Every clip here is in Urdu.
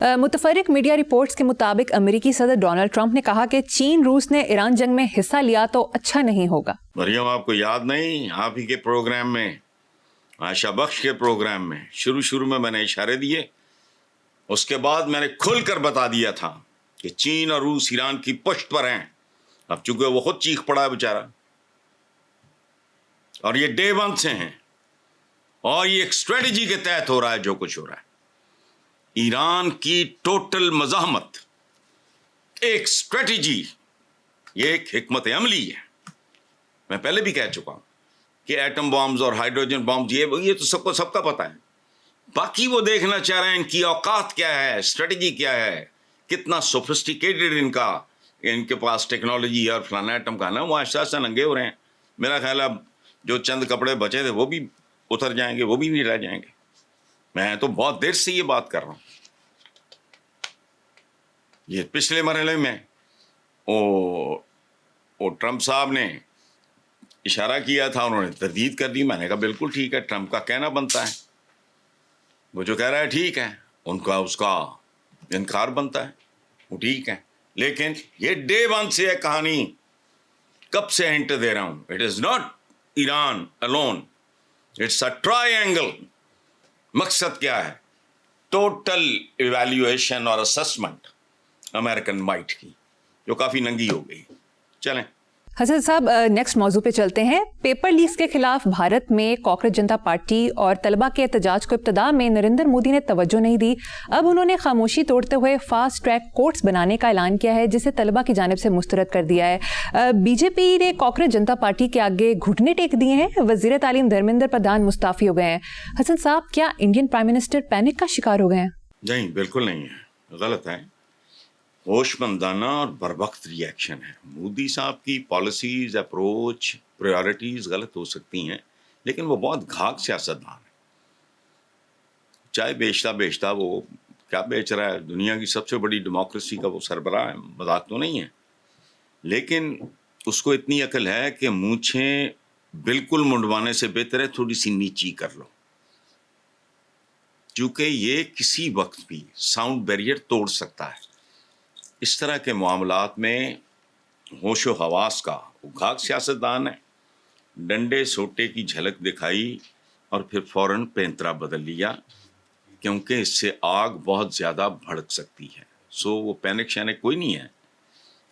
متفرق میڈیا رپورٹس کے مطابق امریکی صدر ڈونلڈ ٹرمپ نے کہا کہ چین روس نے ایران جنگ میں حصہ لیا تو اچھا نہیں ہوگا۔ مریم، آپ کو یاد نہیں آپ ہی کے پروگرام میں، عائشہ بخش کے پروگرام میں شروع میں نے اشارے دیے، اس کے بعد میں نے کھل کر بتا دیا تھا کہ چین اور روس ایران کی پشت پر ہیں۔ اب چونکہ وہ خود چیخ پڑا ہے بیچارہ، اور یہ ڈے ون سے ہیں، اور یہ ایک اسٹریٹجی کے تحت ہو رہا ہے جو کچھ ہو رہا ہے۔ ایران کی ٹوٹل مزاحمت ایک اسٹریٹجی، یہ ایک حکمت عملی ہے۔ میں پہلے بھی کہہ چکا ہوں کہ ایٹم بامز اور ہائیڈروجن بامز یہ تو سب کا پتہ ہے، باقی وہ دیکھنا چاہ رہے ہیں ان کی اوقات کیا ہے، اسٹریٹجی کیا ہے، کتنا سوفسٹیکیٹڈ ان کے پاس ٹیکنالوجی اور فلانا ایٹم کا نا، وہ آہستہ ننگے ہو رہے ہیں۔ میرا خیال ہے اب جو چند کپڑے بچے تھے وہ بھی اتر جائیں گے، وہ بھی نہیں رہ جائیں گے۔ میں تو بہت دیر سے یہ بات کر رہا ہوں۔ یہ پچھلے مرحلے میں ٹرمپ صاحب نے اشارہ کیا تھا، انہوں نے تردید کر دی۔ میں نے کہا بالکل ٹھیک ہے، ٹرمپ کا کہنا بنتا ہے، وہ جو کہہ رہا ہے ٹھیک ہے، اس کا انکار بنتا ہے، وہ ٹھیک ہے۔ لیکن یہ ڈے ون سے ہے کہانی، کب سے ہنٹ دے رہا ہوں، it is not Iran alone، it's a triangle. مقصد کیا ہے؟ ٹوٹل ایویلیویشن اور اسسمنٹ امریکن مائٹ کی، جو کافی ننگی ہو گئی۔ چلیں حسن صاحب، نیکسٹ موضوع پہ چلتے ہیں۔ پیپر لیکس کے خلاف بھارت میں کاکروچ جنتا پارٹی اور طلبہ کے احتجاج کو ابتدا میں نریندر مودی نے توجہ نہیں دی۔ اب انہوں نے خاموشی توڑتے ہوئے فاسٹ ٹریک کورٹس بنانے کا اعلان کیا ہے، جسے طلبہ کی جانب سے مسترد کر دیا ہے۔ بی جے پی نے کاکروچ جنتا پارٹی کے آگے گھٹنے ٹیک دیے ہیں۔ وزیر تعلیم دھرمیندر پردھان مستعفی ہو گئے ہیں۔ حسن صاحب، کیا انڈین پرائم منسٹر پینک کا شکار ہو گئے ہیں؟ نہیں، بالکل نہیں ہے، غلط ہے۔ ہوش مندانہ اور بروقت ری ایکشن ہے۔ مودی صاحب کی پالیسیز، اپروچ، پریارٹیز غلط ہو سکتی ہیں، لیکن وہ بہت گھاگ سیاستدان ہے۔ چاہے بیچتا وہ کیا بیچ رہا ہے، دنیا کی سب سے بڑی ڈیموکریسی کا وہ سربراہ ہے، مذاق تو نہیں ہے، لیکن اس کو اتنی عقل ہے کہ مونچھیں بالکل منڈوانے سے بہتر ہے تھوڑی سی نیچی کر لو، چونکہ یہ کسی وقت بھی ساؤنڈ بیریئر توڑ سکتا ہے۔ اس طرح کے معاملات میں ہوش و حواس کا، وہ گھاگ سیاستدان ہے، ڈنڈے سوٹے کی جھلک دکھائی اور پھر فوراً پینترا بدل لیا، کیونکہ اس سے آگ بہت زیادہ بھڑک سکتی ہے۔ وہ پینک شینک کوئی نہیں ہے،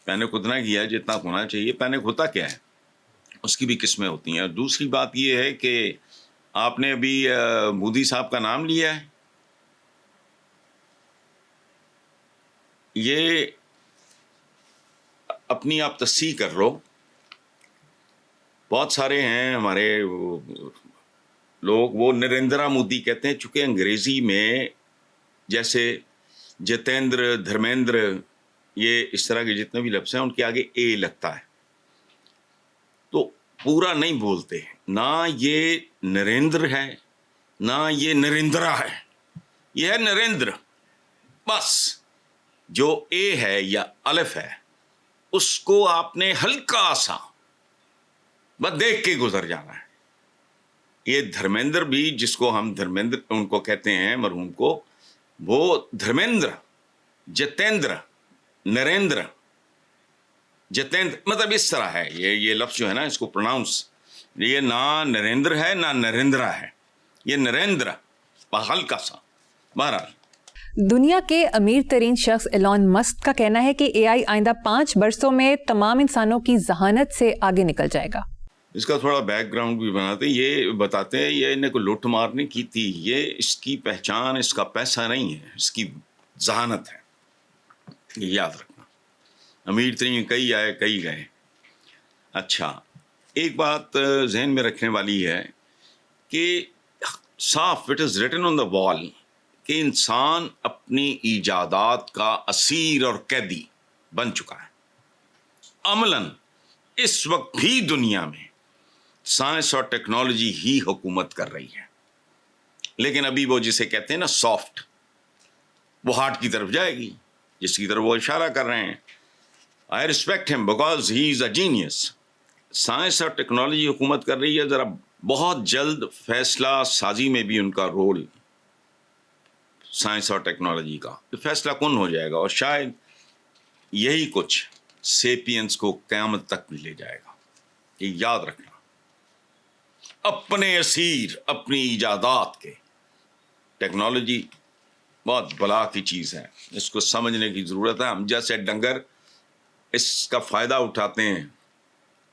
پینک اتنا کیا ہے جتنا ہونا چاہیے۔ پینک ہوتا کیا ہے، اس کی بھی قسمیں ہوتی ہیں۔ اور دوسری بات یہ ہے کہ آپ نے ابھی مودی صاحب کا نام لیا ہے، یہ اپنی آپ تصحیح کر لو۔ بہت سارے ہیں ہمارے لوگ، وہ نریندرا مودی کہتے ہیں، چونکہ انگریزی میں جیسے جتیندر، دھرمیندر، یہ اس طرح کے جتنے بھی لفظ ہیں ان کے آگے اے لگتا ہے، تو پورا نہیں بولتے۔ نہ یہ نریندر ہے، نہ یہ نریندرا ہے، یہ ہے نریندر بس۔ جو اے ہے یا الف ہے، اس کو آپ نے ہلکا سا بس دیکھ کے گزر جانا ہے۔ یہ دھرمیندر بھی، جس کو ہم دھرمیندر ان کو کہتے ہیں مرحوم کو، وہ دھرمیندر، جتیندر، نریندر، جتیندر، مطلب اس طرح ہے یہ لفظ جو ہے نا، اس کو پروناؤنس، یہ نہ نریندر ہے نہ نریندرا ہے، یہ نریندر، ہلکا سا۔ بہرحال دنیا کے امیر ترین شخص ایلون مسک کا کہنا ہے کہ اے آئی آئندہ 5 برسوں میں تمام انسانوں کی ذہانت سے آگے نکل جائے گا۔ اس کا تھوڑا بیک گراؤنڈ بھی بتاتے ہیں، یہ انہیں کو لوٹ مار نہیں کی تھی، یہ اس کی پہچان اس کا پیسہ نہیں ہے، اس کی ذہانت ہے، یہ یاد رکھنا۔ امیر ترین کئی آئے کئی گئے۔ اچھا، ایک بات ذہن میں رکھنے والی ہے کہ صاف اٹ از ریٹن آن دا وال کہ انسان اپنی ایجادات کا اسیر اور قیدی بن چکا ہے۔ عملاً اس وقت بھی دنیا میں سائنس اور ٹیکنالوجی ہی حکومت کر رہی ہے، لیکن ابھی وہ جسے کہتے ہیں نا سافٹ، وہ ہارڈ کی طرف جائے گی، جس کی طرف وہ اشارہ کر رہے ہیں۔ آئی ریسپیکٹ ہم because he is a genius. Science اور ٹیکنالوجی حکومت کر رہی ہے، ذرا بہت جلد فیصلہ سازی میں بھی ان کا رول سائنس اور ٹیکنالوجی کا، یہ فیصلہ کن ہو جائے گا، اور شاید یہی کچھ سیپینس کو قیامت تک بھی لے جائے گا. یہ یاد رکھنا، اپنے اسیر اپنی ایجادات کے. ٹیکنالوجی بہت بلا کی چیز ہے، اس کو سمجھنے کی ضرورت ہے. ہم جیسے ڈنگر اس کا فائدہ اٹھاتے ہیں،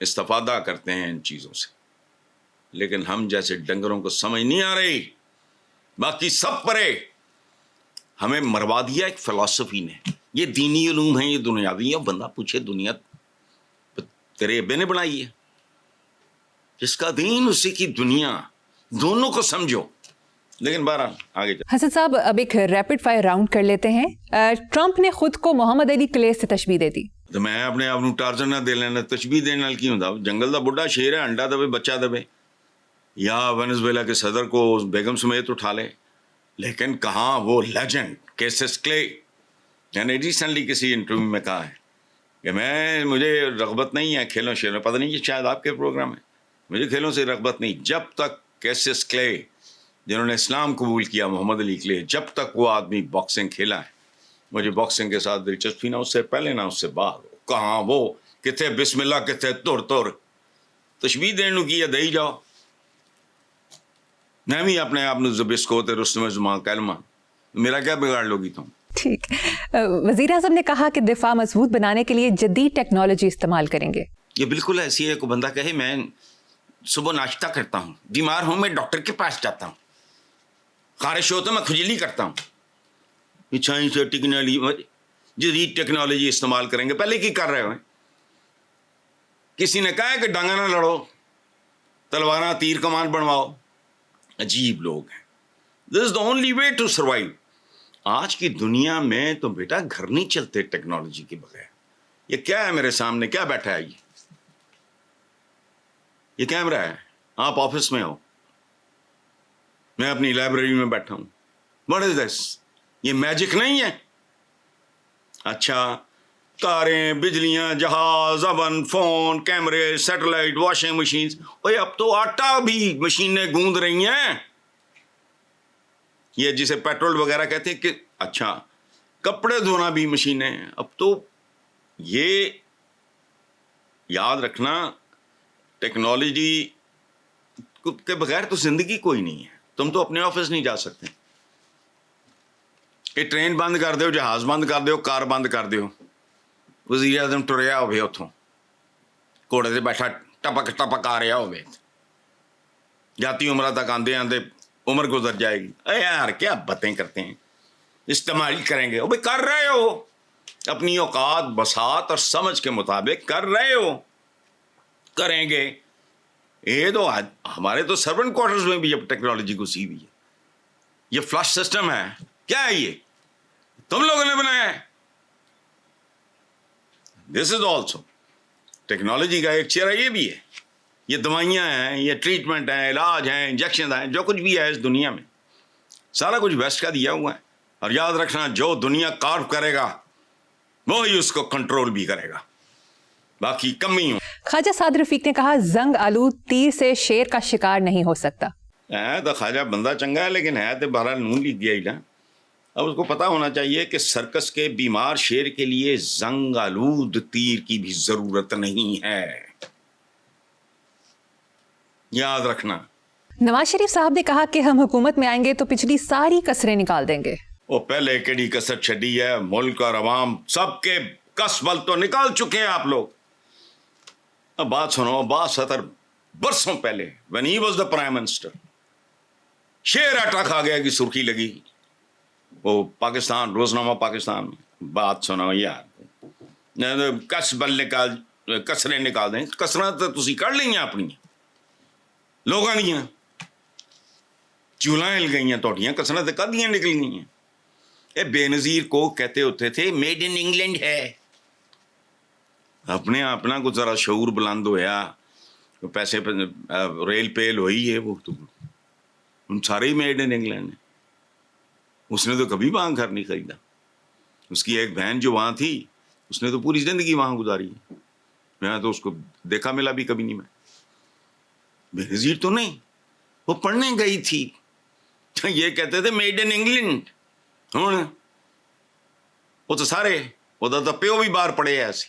استفادہ کرتے ہیں ان چیزوں سے، لیکن ہم جیسے ڈنگروں کو سمجھ نہیں آ رہی. باقی سب پرے ہمیں مروا دیا ایک فلسفی نے. یہ دینی علوم ہیں، یہ دنیاوی ہیں. بندہ پوچھے دنیا تیرے ابے نے بنائی ہے؟ جس کا دین اسی کی دنیا، دونوں کو سمجھو. لیکن بہرحال آگے حسن صاحب اب ایک ریپڈ فائر راؤنڈ کر لیتے ہیں. ٹرمپ نے خود کو محمد علی کلے سے تشبیہ دے دی. تو میں اپنے آپ ٹارزن نہ دے لینا، تشبیہ دینے نال کی ہوندا؟ جنگل دا بڈھا شیر ہے، انڈا دبے بچہ دبے. یا وینزویلا کے صدر کو بیگم سمیت اٹھا لے. لیکن کہاں وہ لیجنڈ کیسس کلے. میں نے ریسنٹلی کسی انٹرویو میں کہا ہے کہ مجھے رغبت نہیں ہے کھیلوں شیروں، پتہ نہیں یہ شاید آپ کے پروگرام ہے، مجھے کھیلوں سے رغبت نہیں جب تک کیسس کلے جنہوں نے اسلام قبول کیا، محمد علی کلے، جب تک وہ آدمی باکسنگ کھیلا ہے مجھے باکسنگ کے ساتھ دلچسپی نہ اس سے پہلے نہ اس سے بعد. کہاں وہ کتنے بسم اللہ کتنے توڑ تشبیہ دینے کی ہے، دہی جاؤ. میں بھی اپنے آپ زبسکو تے رستم زمان کلمہ، میرا کیا بگاڑ لوگی تم. ٹھیک. وزیر اعظم نے کہا کہ دفاع مضبوط بنانے کے لیے جدید ٹیکنالوجی استعمال کریں گے. یہ بالکل ایسی ہے. کوئی بندہ کہے میں صبح ناشتہ کرتا ہوں، بیمار ہوں میں ڈاکٹر کے پاس جاتا ہوں، خارش ہو تو میں کھجلی کرتا ہوں. سائنس ٹیکنالوجی، جدید ٹیکنالوجی استعمال کریں گے. پہلے کی کر رہے ہوئے؟ کسی نے کہا ہے کہ ڈانگا نہ لڑو، تلواراں تیر کمان بنواؤ. عجیب لوگ ہیں. This is the only way to survive. آج کی دنیا میں تو بیٹا گھر نہیں چلتے ٹیکنالوجی کے بغیر. یہ کیا ہے میرے سامنے، کیا بیٹھا ہے یہ کیمرہ ہے. آپ آفس میں ہو، میں اپنی لائبریری میں بیٹھا ہوں. واٹ از دس؟ یہ میجک نہیں ہے. اچھا، کاریں، بجلیاں، جہاز، اوون، فون، کیمرے، سیٹلائٹ، واشنگ مشینز. اوے اب تو آٹا بھی مشینیں گوندھ رہی ہیں. یہ جسے پیٹرول وغیرہ کہتے ہیں کہ اچھا، کپڑے دھونا بھی مشینیں ہیں. اب تو یہ یاد رکھنا، ٹیکنالوجی کے بغیر تو زندگی کوئی نہیں ہے. تم تو اپنے آفس نہیں جا سکتے کہ ٹرین بند کر دیو، جہاز بند کر دیو، کار بند کر دیو. وزیر اعظم ٹریا ہوئے اتوں گھوڑے سے بیٹھا ٹپک ٹپک آ رہا ہوئے، جاتی عمرہ تک آندے آندے عمر گزر جائے گی. اے یار کیا باتیں کرتے ہیں، استعمال کریں گے. بھائی کر رہے ہو، اپنی اوقات بساط اور سمجھ کے مطابق کر رہے ہو، کریں گے. یہ تو ہمارے تو سرونٹ کوارٹرز میں بھی جب ٹیکنالوجی گھسی ہوئی ہے. یہ فلش سسٹم ہے. کیا ہے یہ؟ تم لوگوں نے بنایا ہے. دس از آلسو ٹیکنالوجی کا ایک چہرہ. یہ بھی ہے، یہ دوائیاں ہیں، یہ ٹریٹمنٹ ہیں، علاج ہیں، انجیکشن ہیں، جو کچھ بھی ہے اس دنیا میں سارا کچھ ویسٹ کا دیا ہوا ہے. اور یاد رکھنا، جو دنیا کارو کرے گا وہی اس کو کنٹرول بھی کرے گا. باقی کمی ہوں. خواجہ سعد رفیق نے کہا زنگ آلود تیر سے شیر کا شکار نہیں ہو سکتا. ہے تو خواجہ بندہ چنگا ہے، لیکن ہے تو بہرحال نون لکھ گیا ہی نا. اب اس کو پتا ہونا چاہیے کہ سرکس کے بیمار شیر کے لیے زنگ آلود تیر کی بھی ضرورت نہیں ہے. یاد رکھنا. نواز شریف صاحب نے کہا کہ ہم حکومت میں آئیں گے تو پچھلی ساری کسریں نکال دیں گے. وہ پہلے کیڑی کسر چھڈی ہے، ملک اور عوام سب کے کس بل تو نکال چکے ہیں آپ لوگ. اب بات سنو، 72 برسوں پہلے when he was the prime minister، شیر آٹا کھا گیا کی سرخی لگی وہ پاکستان، روزنامہ پاکستان میں. بات سنو یار، کس بل نکال، کسریں نکال دیں. کسریں تو تسی کر لیں اپنی لوگاں دیاں، چولہاں ہل گئی ہیں توڑیاں، کسریں تو کدیاں نکل گئی ہیں. اے بے نظیر کو کہتے ہوتے تھے میڈ ان انگلینڈ ہے. اپنا کچھ ذرا شعور بلند ہویا، پیسے ریل پیل ہوئی ہے، وہ تو ان سارے ہی میڈ ان انگلینڈ ہیں. اس نے تو کبھی وہاں گھر نہیں خریدا. اس کی ایک بہن جو وہاں تھی اس نے تو پوری زندگی وہاں گزاری. میں تو اس کو دیکھا ملا بھی کبھی نہیں. میں بے نظیر تو نہیں، وہ پڑھنے گئی تھی. یہ کہتے تھے میڈ ان انگلینڈ. ਹੁਣ ਉਹ ਤਾਂ ਸਾਰੇ ਉਹਦਾ ਤਾਂ ਪਿਓ ਵੀ ਬਾਹਰ ਪੜਿਆ ਸੀ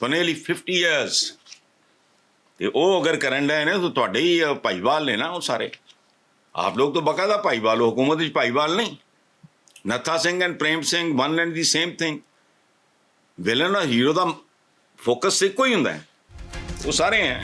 for nearly 50 years। ਤੇ ਉਹ ਅਗਰ ਕਰਨ ਡਏ ਨੇ ਤਾਂ ਤੁਹਾਡੇ ਹੀ ਭਾਈਵਾਲ ਨੇ ਨਾ ਉਹ ਸਾਰੇ। ਆਪ ਲੋਕ ਤਾਂ ਬਕਾਇਦਾ ਭਾਈਵਾਲ ਹੋ, ਹੁਕੂਮਤ ਵਿੱਚ ਭਾਈਵਾਲ ਨਹੀਂ। Nattha Singh and Prem Singh one and the same thing. Villain ਔਰ ਹੀਰੋ ਦਾ ਫੋਕਸ ਇੱਕੋ ਹੀ ਹੁੰਦਾ ਹੈ, ਉਹ ਸਾਰੇ ਹੈ।